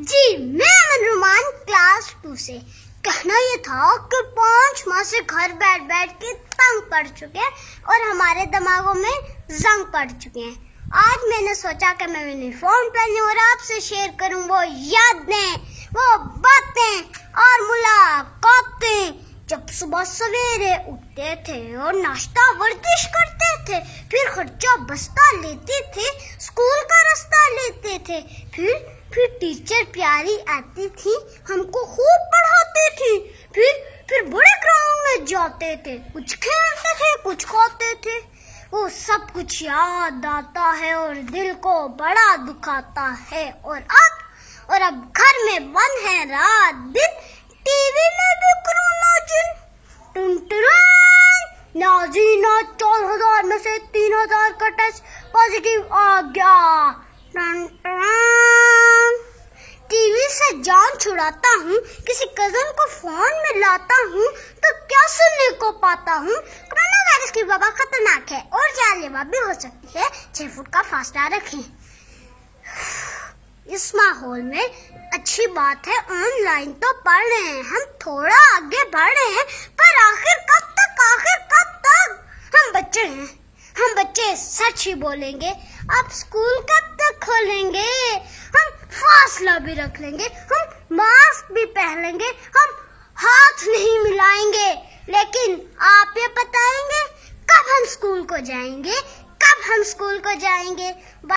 जी मैं अमन रुमान क्लास 2 से। कहना ये था कि 5 माह से घर बैठ बैठ के तंग पड़ चुके हैं और हमारे दिमागों में जंग पड़ चुके हैं। आज मैंने सोचा कि मैं यूनिफॉर्म पहनूं और आपसे शेयर करूं वो यादें, वो बातें और मुलाकातें जब सुबह सवेरे उठते थे और नाश्ता वर्जिश करते थे, फिर खर्चा बस्ता लेते थे, स्कूल का रास्ता लेते थे, फिर टीचर प्यारी आती थी, हमको खूब पढ़ाते थे, फिर बड़े ग्राउंड में जाते थे, कुछ खेलते थे, कुछ खाते थे। वो सब कुछ याद आता है और दिल को बड़ा दुखाता है। और अब घर में बंद है रात दिन, टीवी में भी कोरोना जिन। नाजीना 4000 में से 3000 का टेस्ट पॉजिटिव आ गया। टीवी से जान छुड़ाता हूँ, किसी कजन को फोन में लाता हूँ तो क्या सुनने को पाता हूँ। कोरोना वायरस की वबा खतरनाक है और जानलेवा भी हो सकती है, 6 फुट का फासला रखें। इस माहौल में अच्छी बात है ऑनलाइन तो पढ़ रहे हैं, हम थोड़ा आगे बढ़ रहे हैं, पर आखिर कब तक हम बच्चे हैं, हम बच्चे सच ही बोलेंगे। अब स्कूल कब तक खोलेंगे, हम फासला भी रख लेंगे, हम मास्क भी पहन लेंगे, हम हाथ नहीं मिलाएंगे, लेकिन आप ये बताएंगे कब हम स्कूल को जाएंगे, कब हम स्कूल को जाएंगे।